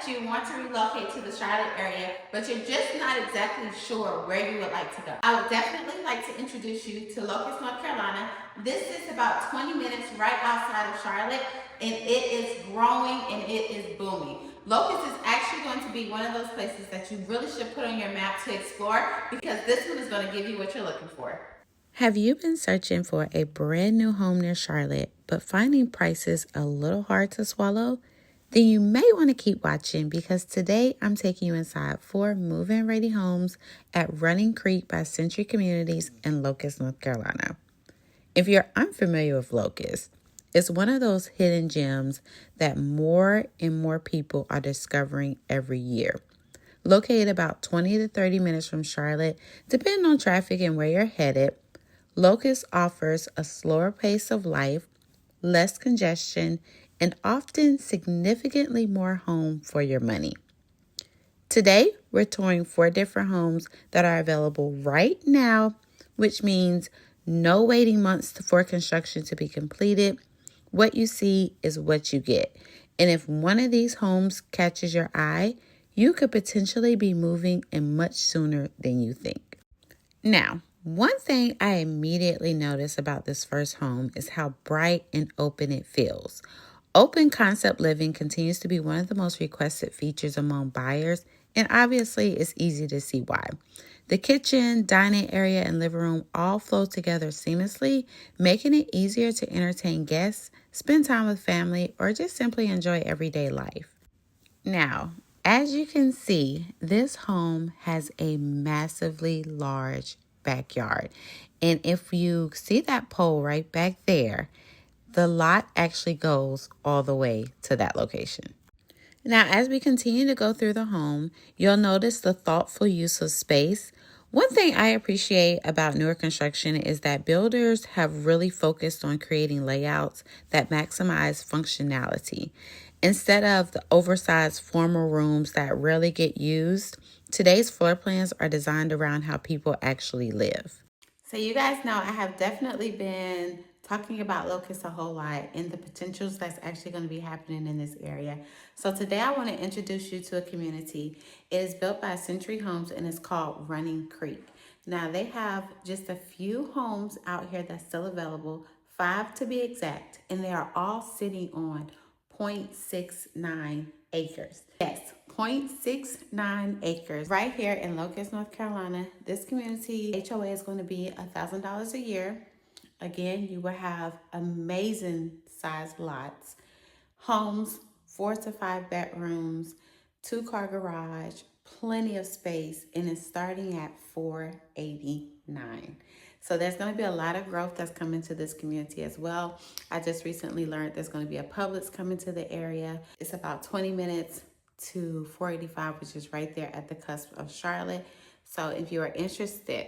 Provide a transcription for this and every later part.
that you want to relocate to the Charlotte area, but you're just not exactly sure where you would like to go, I would definitely like to introduce you to Locust, North Carolina. This is about 20 minutes right outside of Charlotte, and it is growing and it is booming. Locust is actually going to be one of those places that you really should put on your map to explore, because this one is going to give you what you're looking for. Have you been searching for a brand new home near Charlotte, but finding prices a little hard to swallow? Then you may want to keep watching, because today I'm taking you inside 4 move-in ready homes at Running Creek by Century Communities in Locust, North Carolina. If you're unfamiliar with Locust, it's one of those hidden gems that more and more people are discovering every year. Located about 20 to 30 minutes from Charlotte, depending on traffic and where you're headed, Locust offers a slower pace of life, less congestion, and often significantly more home for your money. Today, we're touring 4 different homes that are available right now, which means no waiting months for construction to be completed. What you see is what you get. And if one of these homes catches your eye, you could potentially be moving in much sooner than you think. Now, one thing I immediately noticed about this first home is how bright and open it feels. Open concept living continues to be one of the most requested features among buyers, and obviously it's easy to see why. The kitchen, dining area, and living room all flow together seamlessly, making it easier to entertain guests, spend time with family, or just simply enjoy everyday life. Now, as you can see, this home has a massively large backyard. And if you see that pole right back there, the lot actually goes all the way to that location. Now, as we continue to go through the home, you'll notice the thoughtful use of space. One thing I appreciate about newer construction is that builders have really focused on creating layouts that maximize functionality. Instead of the oversized formal rooms that rarely get used, today's floor plans are designed around how people actually live. So you guys know I have definitely been talking about Locust a whole lot and the potentials that's actually going to be happening in this area. So today I want to introduce you to a community. It is built by Century Homes and it's called Running Creek. Now they have just a few homes out here that's still available, 5 to be exact, and they are all sitting on 0.69 acres. Yes, 0.69 acres right here in Locust, North Carolina. This community HOA is going to be $1,000 a year. Again, you will have amazing sized lots, homes, 4 to 5 bedrooms, 2-car garage, plenty of space, and it's starting at $489. So there's going to be a lot of growth that's coming to this community as well. I just recently learned there's going to be a Publix coming to the area. It's about 20 minutes to 485, which is right there at the cusp of Charlotte. So if you are interested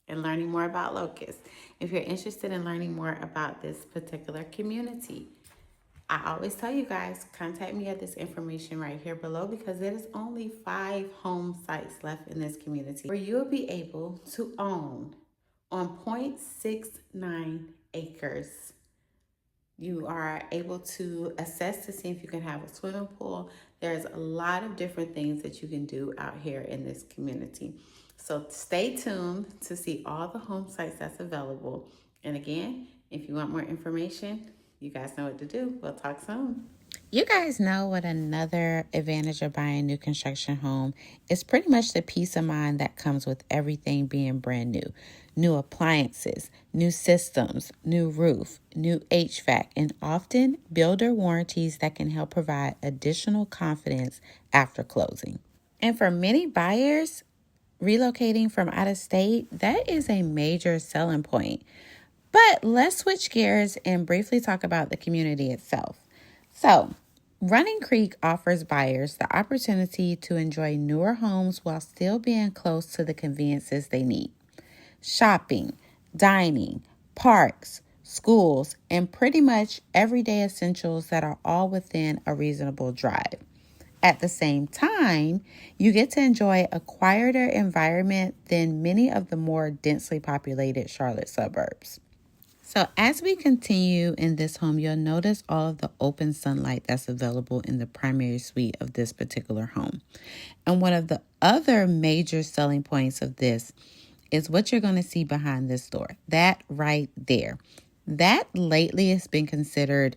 in learning more about Locust, if you're interested in learning more about this particular community, I always tell you guys, contact me at this information right here below, because there is only 5 home sites left in this community where you'll be able to own on 0.69 acres. You are able to assess to see if you can have a swimming pool. There's a lot of different things that you can do out here in this community. So stay tuned to see all the home sites that's available. And again, if you want more information, you guys know what to do. We'll talk soon. You guys know what another advantage of buying a new construction home is? Pretty much the peace of mind that comes with everything being brand new. New appliances, new systems, new roof, new HVAC, and often builder warranties that can help provide additional confidence after closing. And for many buyers, relocating from out of state, that is a major selling point. But let's switch gears and briefly talk about the community itself. So, Running Creek offers buyers the opportunity to enjoy newer homes while still being close to the conveniences they need. Shopping, dining, parks, schools, and pretty much everyday essentials that are all within a reasonable drive. At the same time, you get to enjoy a quieter environment than many of the more densely populated Charlotte suburbs. So as we continue in this home, you'll notice all of the open sunlight that's available in the primary suite of this particular home. And one of the other major selling points of this is what you're going to see behind this door. That right there. That lately has been considered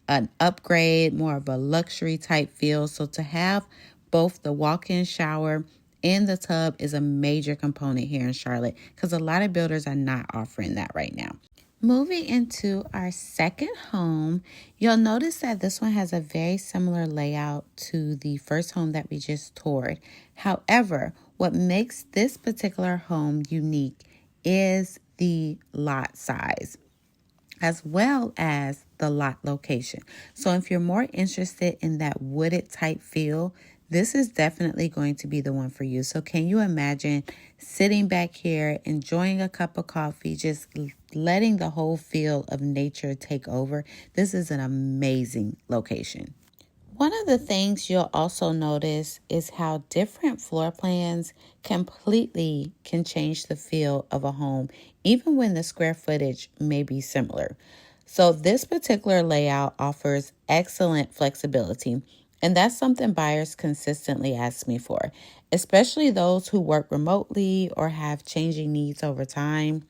an upgrade, more of a luxury type feel. So to have both the walk-in shower and the tub is a major component here in Charlotte because a lot of builders are not offering that right now. Moving into our second home, you'll notice that this one has a very similar layout to the first home that we just toured. However, what makes this particular home unique is the lot size, as well as the lot location. So if you're more interested in that wooded type feel, this is definitely going to be the one for you. So can you imagine sitting back here, enjoying a cup of coffee, just letting the whole feel of nature take over? This is an amazing location. One of the things you'll also notice is how different floor plans completely can change the feel of a home, even when the square footage may be similar. So this particular layout offers excellent flexibility, and that's something buyers consistently ask me for, especially those who work remotely or have changing needs over time.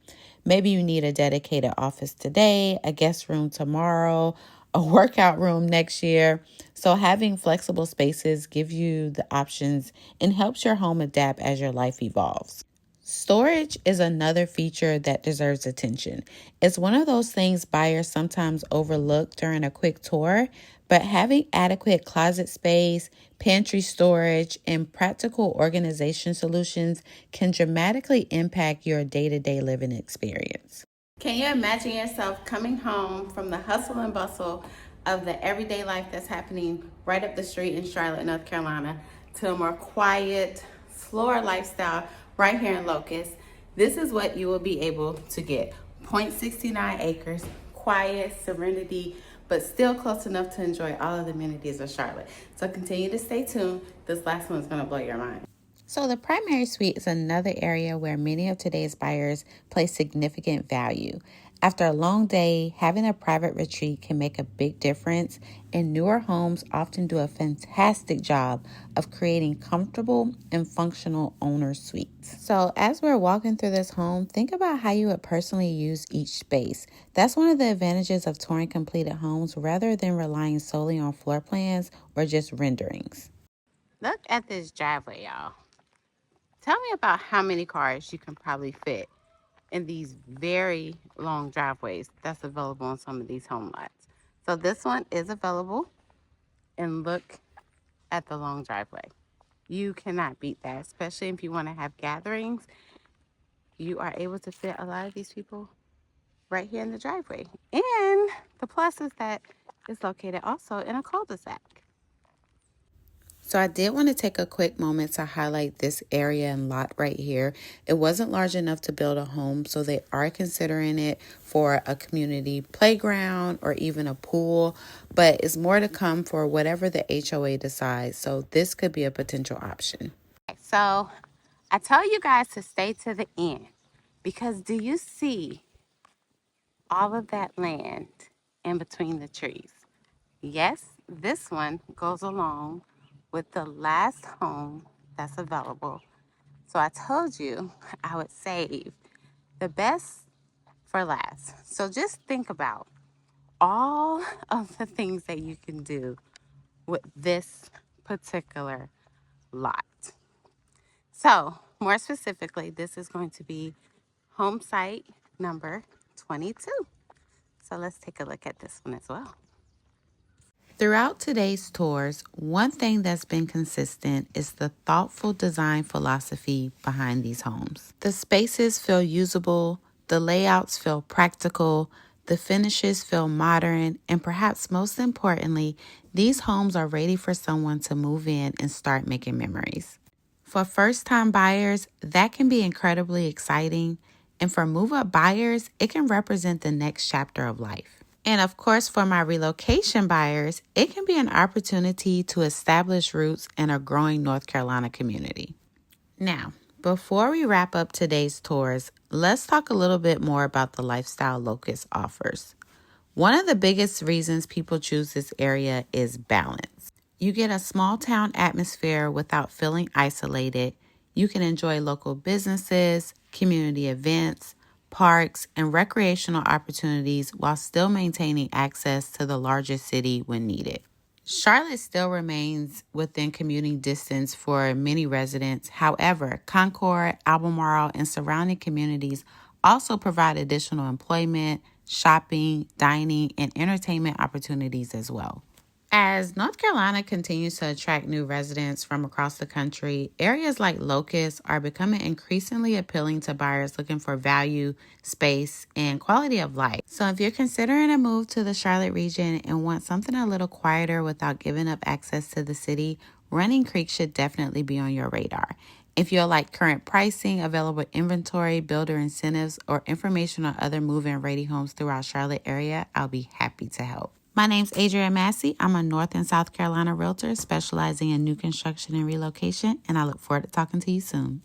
Maybe you need a dedicated office today, a guest room tomorrow, a workout room next year. So having flexible spaces gives you the options and helps your home adapt as your life evolves. Storage is another feature that deserves attention. It's one of those things buyers sometimes overlook during a quick tour, but having adequate closet space, pantry storage, and practical organization solutions can dramatically impact your day-to-day living experience. Can you imagine yourself coming home from the hustle and bustle of the everyday life that's happening right up the street in Charlotte, North Carolina, to a more quiet, slower lifestyle right here in Locust? This is what you will be able to get. 0.69 acres, quiet, serenity, but still close enough to enjoy all of the amenities of Charlotte. So continue to stay tuned. This last one is going to blow your mind. So the primary suite is another area where many of today's buyers place significant value. After a long day, having a private retreat can make a big difference, and newer homes often do a fantastic job of creating comfortable and functional owner suites. So as we're walking through this home, think about how you would personally use each space. That's one of the advantages of touring completed homes rather than relying solely on floor plans or just renderings. Look at this driveway, y'all. Tell me about how many cars you can probably fit in these very long driveways that's available on some of these home lots. So this one is available, and look at the long driveway. You cannot beat that, especially if you want to have gatherings. You are able to fit a lot of these people right here in the driveway. And the plus is that it's located also in a cul-de-sac. So I did want to take a quick moment to highlight this area and lot right here. It wasn't large enough to build a home, so they are considering it for a community playground or even a pool, but it's more to come for whatever the HOA decides. So this could be a potential option. So I tell you guys to stay to the end, because do you see all of that land in between the trees? Yes, this one goes along with the last home that's available. So I told you I would save the best for last. So just think about all of the things that you can do with this particular lot. So more specifically, this is going to be home site number 22. So let's take a look at this one as well. Throughout today's tours, one thing that's been consistent is the thoughtful design philosophy behind these homes. The spaces feel usable, the layouts feel practical, the finishes feel modern, and perhaps most importantly, these homes are ready for someone to move in and start making memories. For first-time buyers, that can be incredibly exciting, and for move-up buyers, it can represent the next chapter of life. And of course, for my relocation buyers, it can be an opportunity to establish roots in a growing North Carolina community. Now, Before we wrap up today's tours, let's talk a little bit more about the lifestyle Locust offers. One of the biggest reasons people choose this area is balance. You get a small town atmosphere without feeling isolated. You can enjoy local businesses, community events, parks, and recreational opportunities while still maintaining access to the larger city when needed. Charlotte still remains within commuting distance for many residents. However, Concord, Albemarle, and surrounding communities also provide additional employment, shopping, dining, and entertainment opportunities as well. As North Carolina continues to attract new residents from across the country, areas like Locust are becoming increasingly appealing to buyers looking for value, space, and quality of life. So if you're considering a move to the Charlotte region and want something a little quieter without giving up access to the city, Running Creek should definitely be on your radar. If you'll like current pricing, available inventory, builder incentives, or information on other move-in ready homes throughout Charlotte area, I'll be happy to help. My name's Adrienne Massey. I'm a North and South Carolina realtor specializing in new construction and relocation, and I look forward to talking to you soon.